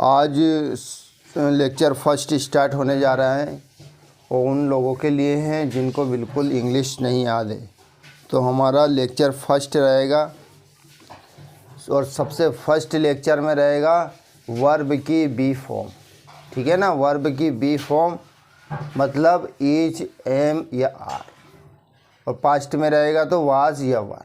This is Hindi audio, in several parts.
आज लेक्चर फर्स्ट स्टार्ट होने जा रहा है और उन लोगों के लिए हैं जिनको बिल्कुल इंग्लिश नहीं याद है। तो हमारा लेक्चर फर्स्ट रहेगा और सबसे फर्स्ट लेक्चर में रहेगा वर्ब की बी फॉर्म। ठीक है ना, वर्ब की बी फॉर्म मतलब इज, एम या आर, और पास्ट में रहेगा तो वाज या वर।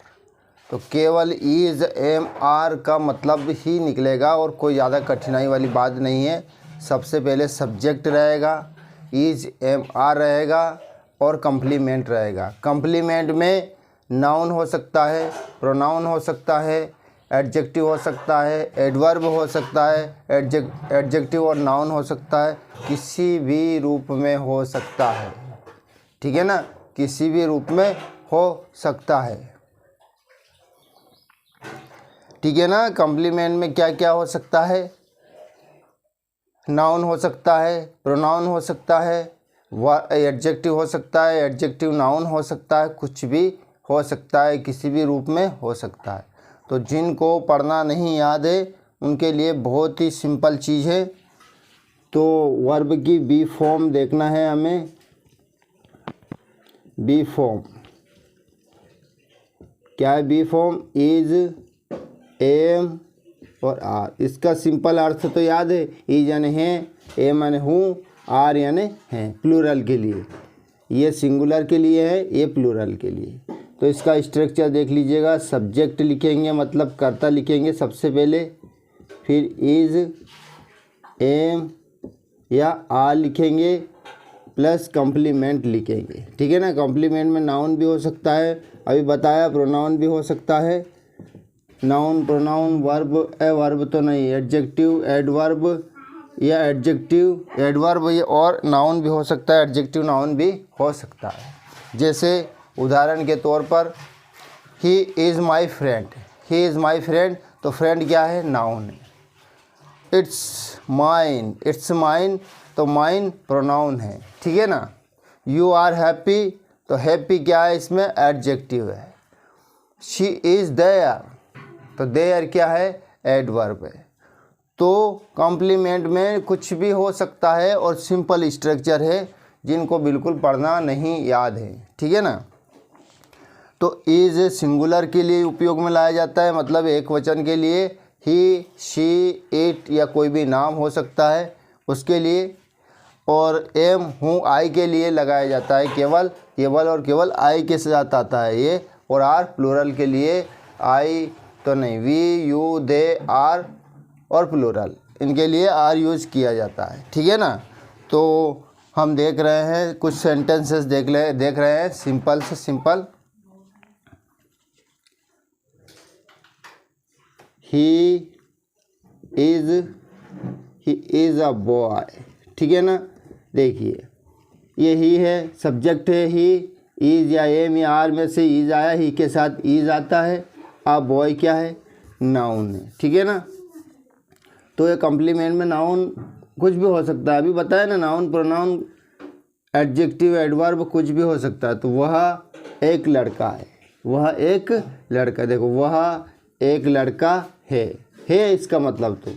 तो केवल इज, एम, आर का मतलब ही निकलेगा और कोई ज़्यादा कठिनाई वाली बात नहीं है। सबसे पहले सब्जेक्ट रहेगा, इज, एम, आर रहेगा और कम्प्लीमेंट रहेगा। कम्प्लीमेंट में नाउन हो सकता है, प्रोनाउन हो सकता है, एडजेक्टिव हो सकता है, एडवर्ब हो सकता है, एडजेक्टिव और नाउन हो सकता है, किसी भी रूप में हो सकता है। ठीक है ना, किसी भी रूप में हो सकता है। ठीक है ना, कम्प्लीमेंट में क्या क्या हो सकता है? नाउन हो सकता है, प्रोनाउन हो सकता है, एडजेक्टिव हो सकता है, एडजेक्टिव नाउन हो सकता है, कुछ भी हो सकता है, किसी भी रूप में हो सकता है। तो जिनको पढ़ना नहीं याद है उनके लिए बहुत ही सिंपल चीज़ है। तो वर्ब की बी फॉर्म देखना है हमें। बी फॉर्म क्या है? बी फॉर्म इज, एम और आर। इसका सिंपल अर्थ तो याद है, इज यानी है, एम यानी हूँ, आर यानी हैं, प्लूरल के लिए। ये सिंगुलर के लिए है, ये प्लूरल के लिए। तो इसका स्ट्रक्चर देख लीजिएगा। सब्जेक्ट लिखेंगे मतलब कर्ता लिखेंगे सबसे पहले, फिर इज, एम या आर लिखेंगे प्लस कम्प्लीमेंट लिखेंगे। ठीक है ना, कम्प्लीमेंट में नाउन भी हो सकता है, अभी बताया, प्रोनाउन भी हो सकता है। नाउन, प्रोनाउन, वर्ब, वर्ब तो नहीं, एडजेक्टिव, एडवर्ब या एडजेक्टिव, एडवर्ब ये, और नाउन भी हो सकता है, एडजेक्टिव नाउन भी हो सकता है। जैसे उदाहरण के तौर पर he is my friend, he is my friend, तो फ्रेंड क्या है? नाउन है। इट्स माइन, इट्स माइन, तो माइन प्रोनाउन है। ठीक है ना। यू आर हैप्पी, तो हैप्पी क्या है? इसमें एडजेक्टिव है। शी इज़ देयर, तो देयर क्या है? एडवर्ब है। तो कॉम्प्लीमेंट में कुछ भी हो सकता है और सिंपल स्ट्रक्चर है, जिनको बिल्कुल पढ़ना नहीं याद है। ठीक है ना। तो इज सिंगुलर के लिए उपयोग में लाया जाता है, मतलब एक वचन के लिए ही, शी, इट या कोई भी नाम हो सकता है उसके लिए। और एम, हूँ, आई के लिए लगाया जाता है, केवल केवल और केवल आई के साथ आता है ये। और आर प्लूरल के लिए, आई तो नहीं, वी, यू, दे, आर और प्लूरल, इनके लिए आर यूज़ किया जाता है। ठीक है ना। तो हम देख रहे हैं कुछ सेंटेंसेस देख रहे हैं सिंपल से simple. He is a boy. ठीक है ना। देखिए ये ही है, सब्जेक्ट है ही, इज या एम या आर में से इज आया, ही के साथ इज आता है। आ बॉय क्या है? नाउन है। ठीक है ना। तो ये कम्प्लीमेंट में नाउन कुछ भी हो सकता है, अभी बताया ना, नाउन, प्रोनाउन, एडजेक्टिव, एडवर्ब कुछ भी हो सकता है। तो वह एक लड़का है, वह एक लड़का, देखो वह एक लड़का है इसका मतलब तो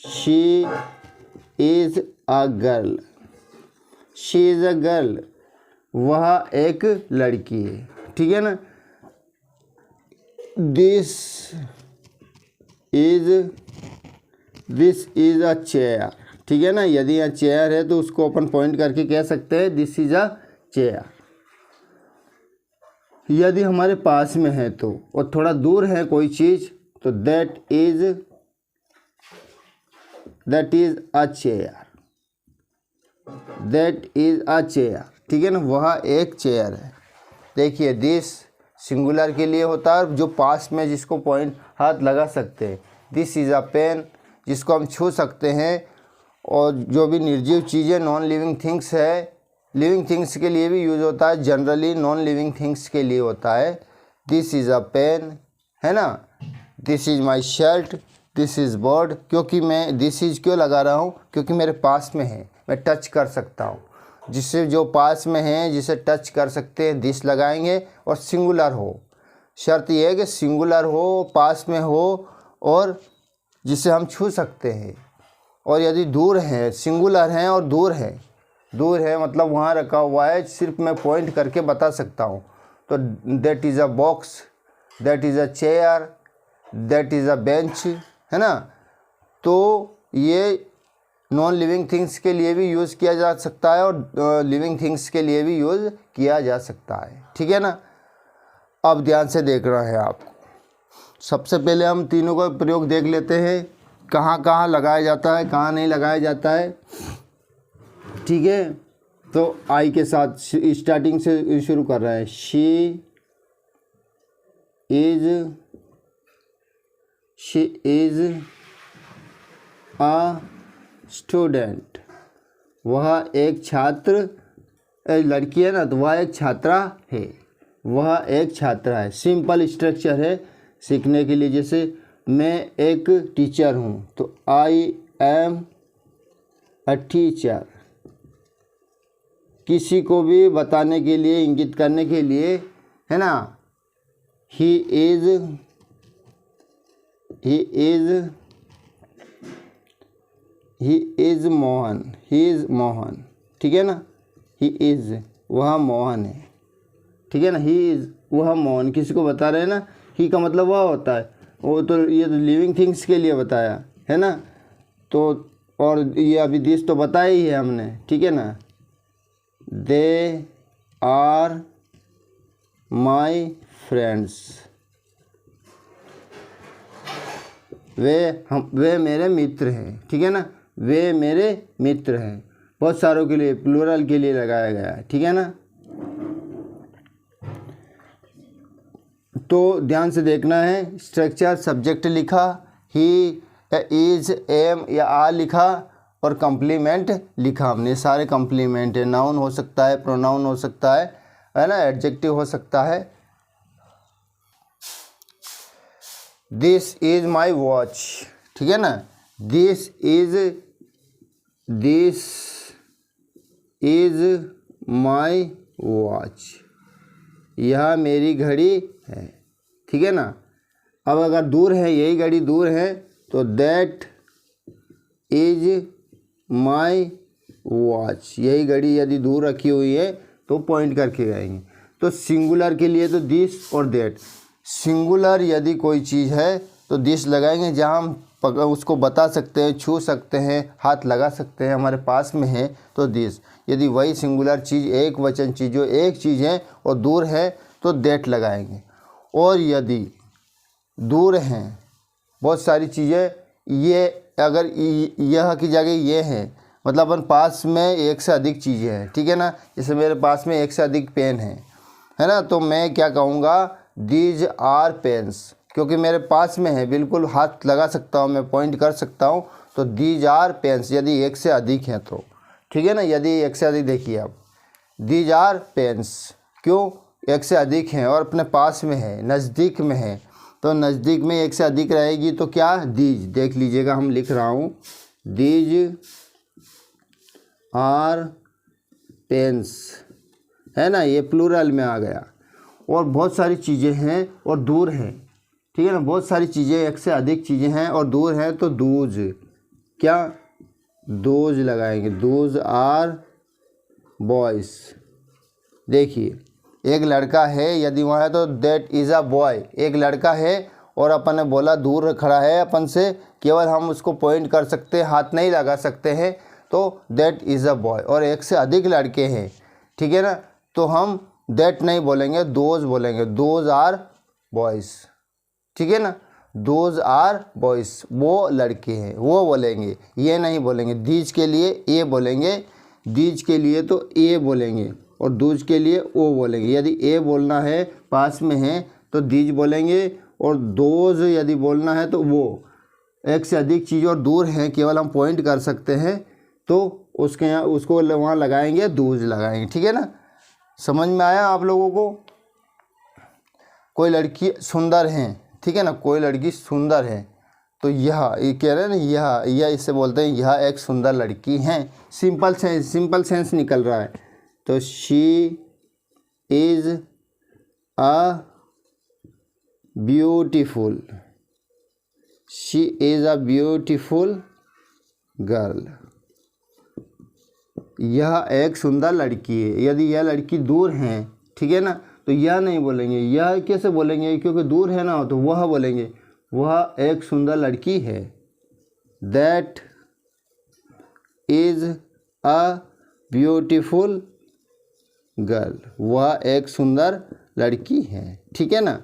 she is a girl, she is a girl, वह एक लड़की है। ठीक है ना। This is a chair. ठीक है ना, यदि यहाँ चेयर है तो उसको अपन पॉइंट करके कह सकते हैं दिस इज अ चेयर। यदि हमारे पास में है तो, और थोड़ा दूर है कोई चीज़, तो that is a chair, that is a chair. ठीक है ना, वह एक चेयर है। देखिए दिस सिंगुलर के लिए होता है, जो पास में जिसको पॉइंट हाथ लगा सकते हैं। दिस इज़ अ पेन, जिसको हम छू सकते हैं। और जो भी निर्जीव चीज़ें, नॉन लिविंग थिंग्स है, लिविंग थिंग्स के लिए भी यूज़ होता है, जनरली नॉन लिविंग थिंग्स के लिए होता है। दिस इज़ अ पेन, है ना। This is my shirt, this is bird, क्योंकि मैं दिस इज़ क्यों लगा रहा हूँ? क्योंकि मेरे पास में है, मैं टच कर सकता हूँ। जिससे जो पास में है, जिसे टच कर सकते हैं, दिस लगाएंगे। और सिंगुलर हो, शर्त यह है कि सिंगुलर हो, पास में हो और जिसे हम छू सकते हैं। और यदि दूर है, सिंगुलर हैं और दूर है मतलब वहाँ रखा हुआ है, सिर्फ मैं पॉइंट करके बता सकता हूँ। तो that is a box, that is a chair, that is a bench, है ना। तो ये नॉन लिविंग थिंग्स के लिए भी यूज़ किया जा सकता है और लिविंग थिंग्स के लिए भी यूज़ किया जा सकता है, ठीक है ना। अब ध्यान से देखना है आपको। सबसे पहले हम तीनों का प्रयोग देख लेते हैं, कहाँ कहाँ लगाया जाता है, कहाँ नहीं लगाया जाता है, ठीक है। तो आई के साथ स्टार्टिंग से शुरू कर रहे हैं। शी इज़ अ स्टूडेंट, वह एक छात्र, लड़की है ना तो वह एक छात्रा है, वह एक छात्रा है। सिंपल स्ट्रक्चर है सीखने के लिए। जैसे मैं एक टीचर हूँ तो आई एम अ टीचर। किसी को भी बताने के लिए, इंगित करने के लिए, है ना, ही इज़ मोहन, ठीक है ना। ही इज़, वह मोहन है, ठीक है ना। ही इज़, वह मोहन, किसी को बता रहे हैं ना। ही का मतलब वह होता है, वो तो ये तो लिविंग थिंग्स के लिए बताया है ना। तो और ये अभी दिस तो बताया ही है हमने, ठीक है ना। दे आर माई फ्रेंड्स, वे मेरे मित्र हैं, ठीक है ना। वे मेरे मित्र हैं, बहुत सारों के लिए, प्लूरल के लिए लगाया गया है, ठीक है ना। तो ध्यान से देखना है। स्ट्रक्चर, सब्जेक्ट लिखा, ही या इज, एम या आर लिखा और कंप्लीमेंट लिखा हमने। सारे कंप्लीमेंट है। नाउन हो सकता है, प्रोनाउन हो सकता है ना, एडजेक्टिव हो सकता है। दिस इज माई वॉच, ठीक है ना। दिस इज माई वॉच, यह मेरी घड़ी है, ठीक है ना। अब अगर दूर है, यही घड़ी दूर है तो दैट इज माई वॉच, यही घड़ी यदि दूर रखी हुई है तो पॉइंट करके जाएंगे। तो सिंगुलर के लिए तो दिस और दैट। सिंगुलर यदि कोई चीज़ है तो दिस लगाएंगे, जहाँ हम उसको बता सकते हैं, छू सकते हैं, हाथ लगा सकते हैं, हमारे पास में है तो दिस। यदि वही सिंगुलर चीज़, एक वचन चीज़ जो एक चीज़ है और दूर है तो दैट लगाएंगे। और यदि दूर हैं बहुत सारी चीज़ें, ये अगर यह की जगह ये है, मतलब अपन पास में एक से अधिक चीज़ें हैं, ठीक है ना। जैसे मेरे पास में एक से अधिक पेन है ना, तो मैं क्या कहूँगा, दीज आर पेन्स, क्योंकि मेरे पास में है, बिल्कुल हाथ लगा सकता हूँ, मैं पॉइंट कर सकता हूँ। तो दीज आर पेन्स यदि एक से अधिक हैं तो, ठीक है ना। यदि एक से अधिक, देखिए आप, दीज आर पेन्स, क्यों, एक से अधिक हैं और अपने पास में है, नज़दीक में है, तो नज़दीक में एक से अधिक रहेगी तो क्या, दीज। देख लीजिएगा, हम लिख रहा हूँ, दीज आर पेन्स, है ना, ये प्लूरल में आ गया। और बहुत सारी चीज़ें हैं और दूर हैं, ठीक है ना। बहुत सारी चीज़ें, एक से अधिक चीज़ें हैं और दूर हैं तो दूज, क्या, दोज लगाएंगे। Those are boys. देखिए, एक लड़का है, यदि वहाँ है तो दैट इज़ अ बॉय। एक लड़का है और अपन ने बोला दूर खड़ा है अपन से, केवल हम उसको पॉइंट कर सकते हैं, हाथ नहीं लगा सकते हैं, तो दैट इज़ अ बॉय। और एक से अधिक लड़के हैं, ठीक है ना, तो हम दैट नहीं बोलेंगे, दोज बोलेंगे। दोज आर बॉयज़, ठीक है ना। दोज आर बॉयज़, वो लड़के हैं, वो बोलेंगे, ये नहीं बोलेंगे। दीज के लिए ए बोलेंगे, दीज के लिए तो ए बोलेंगे और दूज के लिए ओ बोलेंगे। यदि ए बोलना है, पास में है तो दीज बोलेंगे, और दोज यदि बोलना है तो वो। एक से अधिक चीज़ और दूर हैं, केवल हम पॉइंट कर सकते हैं तो उसके यहाँ, उसको वहाँ लगाएंगे, दूज लगाएंगे, ठीक है ना। समझ में आया आप लोगों को। कोई लड़की सुंदर है, ठीक है ना, कोई लड़की सुंदर है तो यह, ये कह रहे हैं ना, यह इससे बोलते हैं यह एक सुंदर लड़की है। सिंपल सेंस निकल रहा है। तो she is a beautiful, she is a beautiful girl. यह एक सुंदर लड़की है। यदि यह लड़की दूर है, ठीक है ना, तो यह नहीं बोलेंगे। यह कैसे बोलेंगे, क्योंकि दूर है ना, तो वह बोलेंगे। वह एक सुंदर लड़की है। That is a beautiful girl, वह एक सुंदर लड़की है, ठीक है ना।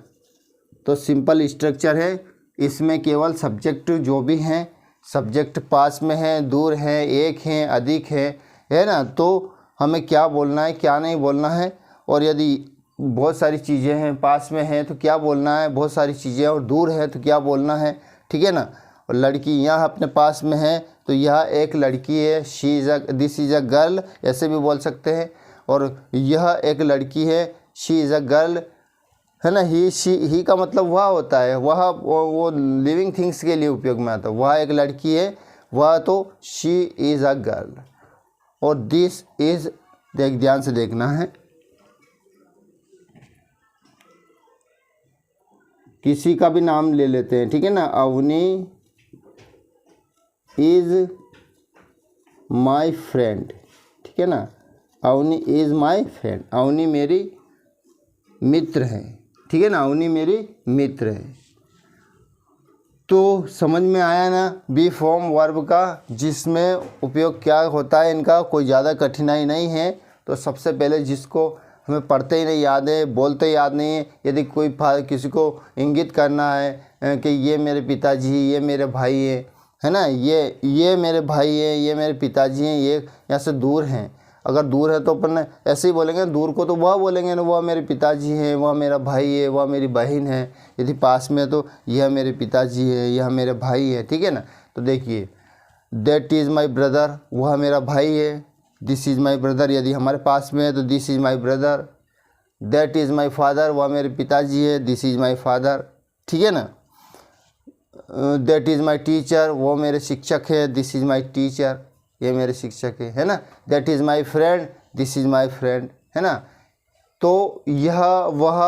तो सिंपल स्ट्रक्चर है। इसमें केवल सब्जेक्ट जो भी हैं, सब्जेक्ट पास में है, दूर है, एक है, अधिक है ना। तो हमें क्या बोलना है, क्या नहीं बोलना है। और यदि बहुत सारी चीज़ें हैं, पास में हैं तो क्या बोलना है, बहुत सारी चीज़ें, और दूर है तो क्या बोलना है, ठीक है ना। और लड़की यहाँ अपने पास में है तो यह एक लड़की है। She is a, this is a girl, ऐसे भी बोल सकते हैं। और यह एक लड़की है, शी इज़ अ गर्ल, है ना। ही का मतलब वह होता है, वह वो लिविंग थिंग्स के लिए उपयोग में आता है। वह एक लड़की है, वह तो शी इज़ अ गर्ल। और दिस इज़, ध्यान से देखना है, किसी का भी नाम ले लेते हैं, ठीक है ना। अवनी इज़ माई फ्रेंड, ठीक है ना। Avani is my friend, Avani मेरी मित्र है, ठीक है ना। अवनी मेरी मित्र है। तो समझ में आया ना बी फॉर्म वर्ब का, जिसमें उपयोग क्या होता है इनका, कोई ज़्यादा कठिनाई नहीं है। तो सबसे पहले जिसको हमें पढ़ते ही नहीं याद है, बोलते याद नहीं है, यदि कोई किसी को इंगित करना है कि ये मेरे पिताजी, ये मेरे भाई है ना, ये मेरे भाई है, ये मेरे पिताजी हैं, ये यहाँ से दूर हैं। अगर दूर है तो अपन ऐसे ही बोलेंगे, दूर को तो वह बोलेंगे ना, वह मेरे पिताजी हैं, वह मेरा भाई है, वह मेरी बहन है। यदि पास में तो यह मेरे पिताजी है, यह मेरे भाई है, ठीक है ना। तो देखिए, दैट इज़ माई ब्रदर, वह मेरा भाई है। दिस इज़ माई ब्रदर, यदि हमारे पास में है तो this is my brother. That is my father, वह मेरे पिताजी है, दिस इज़ माई फादर, ठीक है ना। दैट इज़ माई टीचर, वो मेरे शिक्षक है, दिस इज़ माई टीचर, ये मेरे शिक्षक है ना। That is my friend, this is my friend, है ना। तो यह वह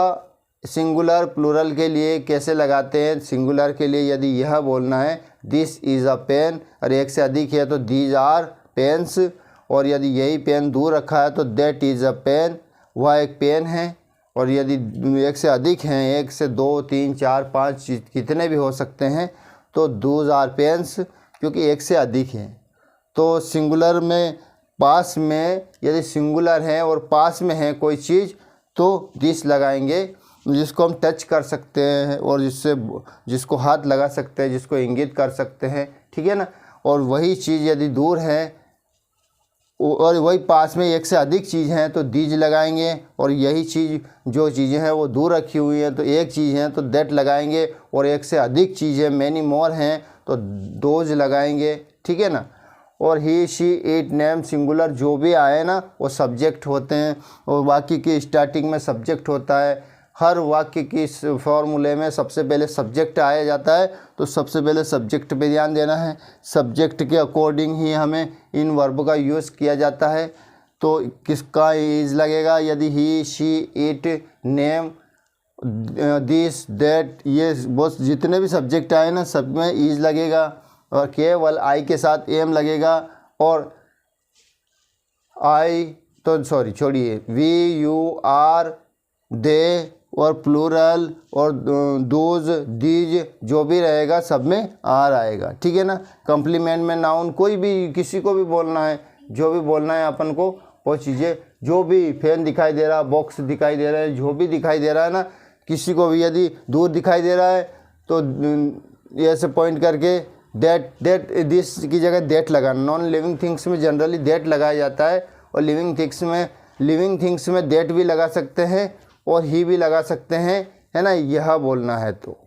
सिंगुलर प्लूरल के लिए कैसे लगाते हैं। सिंगुलर के लिए यदि यह बोलना है दिस इज़ अ पेन, और एक से अधिक है तो दीज आर पेन्स। और यदि यही पेन दूर रखा है तो दैट इज़ अ पेन, वह एक पेन है। और यदि एक से अधिक हैं, एक से 2, 3, 4, 5 कितने भी हो सकते हैं, तो दोज आर पेन्स, क्योंकि एक से अधिक हैं। तो सिंगुलर में पास में, यदि सिंगुलर है और पास में है कोई चीज़ तो दिस लगाएंगे, जिसको हम टच कर सकते हैं और जिसको हाथ लगा सकते हैं, जिसको इंगित कर सकते हैं, ठीक है ना। और वही चीज़ यदि दूर है और वही पास में एक से अधिक चीज़ हैं तो दीज लगाएंगे। और यही चीज़ जो चीज़ें हैं वो दूर रखी हुई हैं तो एक चीज़ है तो दैट लगाएंगे। और एक से अधिक चीज़ें मैनी मोर हैं तो दोज लगाएंगे, ठीक है ना। और ही शी इट नेम सिंगुलर जो भी आए ना वो सब्जेक्ट होते हैं, और वाक्य की स्टार्टिंग में सब्जेक्ट होता है। हर वाक्य की फॉर्मूले में सबसे पहले सब्जेक्ट आया जाता है, तो सबसे पहले सब्जेक्ट पे ध्यान देना है। सब्जेक्ट के अकॉर्डिंग ही हमें इन वर्ब का यूज़ किया जाता है। तो किसका इज़ लगेगा, यदि he she it name this that, ये बहुत जितने भी सब्जेक्ट आए ना सब में इज़ लगेगा। और केवल आई के साथ एम लगेगा। और आई तो सॉरी छोड़िए, वी यू आर दे और प्लूरल और दोज दीज जो भी रहेगा सब में आर आएगा, ठीक है ना। कम्प्लीमेंट में नाउन कोई भी किसी को भी बोलना है, जो भी बोलना है अपन को वो चीज़ें, जो भी फैन दिखाई दे रहा है, बॉक्स दिखाई दे रहा है, जो भी दिखाई दे रहा है ना, किसी को भी यदि दूर दिखाई दे रहा है तो ऐसे पॉइंट करके दैट दिस की जगह दैट लगाना। नॉन लिविंग थिंग्स में जनरली दैट लगाया जाता है, और लिविंग थिंग्स में दैट भी लगा सकते हैं और ही भी लगा सकते हैं, है ना। यह बोलना है तो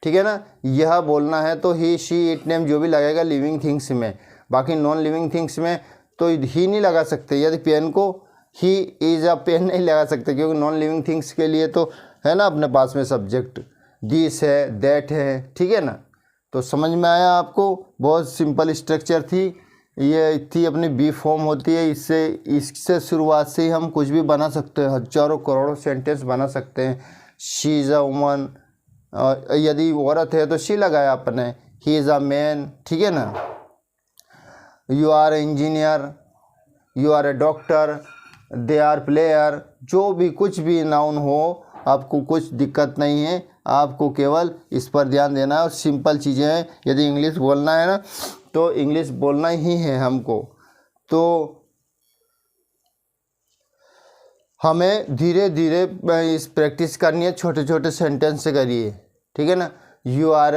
ठीक है ना, यह बोलना है तो ही शी इट नेम जो भी लगेगा लिविंग थिंग्स में। बाकी नॉन लिविंग थिंग्स में तो ही नहीं लगा सकते। यदि पेन को ही इज़ अ पेन नहीं लगा सकते, क्योंकि नॉन लिविंग थिंग्स के लिए तो है ना अपने पास में सब्जेक्ट दिस है, दैट है, ठीक है ना। तो समझ में आया आपको, बहुत सिंपल स्ट्रक्चर थी। ये थी अपनी बी फॉर्म होती है, इससे शुरुआत से ही हम कुछ भी बना सकते हैं, हजारों करोड़ों सेंटेंस बना सकते हैं। शी इज़ अ वुमन, यदि औरत है तो शी लगाया आपने, ही इज़ अ मैन, ठीक है ना। You are engineer, you are a doctor, they are player, जो भी कुछ भी नाउन हो आपको कुछ दिक्कत नहीं है, आपको केवल इस पर ध्यान देना है। और सिंपल चीज़ें हैं, यदि इंग्लिश बोलना है ना तो इंग्लिश बोलना ही है हमको, तो हमें धीरे धीरे इस प्रैक्टिस करनी है, छोटे छोटे सेंटेंस से करिए, ठीक है ना। यू आर,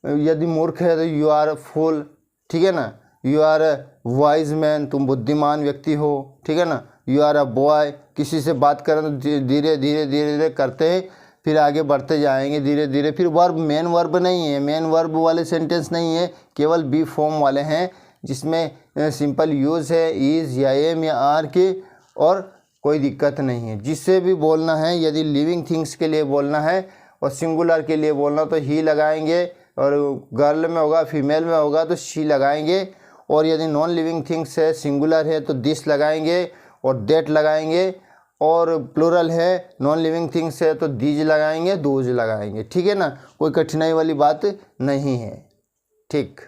यदि मूर्ख है तो यू आर फूल, ठीक है ना। You are a wise man, तुम बुद्धिमान व्यक्ति हो, ठीक है ना। यू आर अ बॉय, किसी से बात करें तो धीरे धीरे धीरे धीरे करते हैं, फिर आगे बढ़ते जाएंगे धीरे धीरे। फिर वर्ब, मेन वर्ब नहीं है, मेन वर्ब वाले सेंटेंस नहीं है, केवल बी फॉर्म वाले हैं, जिसमें सिंपल यूज़ है इज़ या एम या आर के, और कोई दिक्कत नहीं है। जिससे भी बोलना है, यदि लिविंग थिंग्स के लिए बोलना है और सिंगुलर के लिए बोलना तो ही लगाएंगे, और गर्ल में होगा, फीमेल में होगा तो शी लगाएंगे, और यदि नॉन लिविंग थिंग्स है, सिंगुलर है तो दिस लगाएंगे और दैट लगाएंगे, और प्लूरल है, नॉन लिविंग थिंग्स है तो दीज लगाएंगे, दोज लगाएंगे, ठीक है ना। कोई कठिनाई वाली बात नहीं है, ठीक।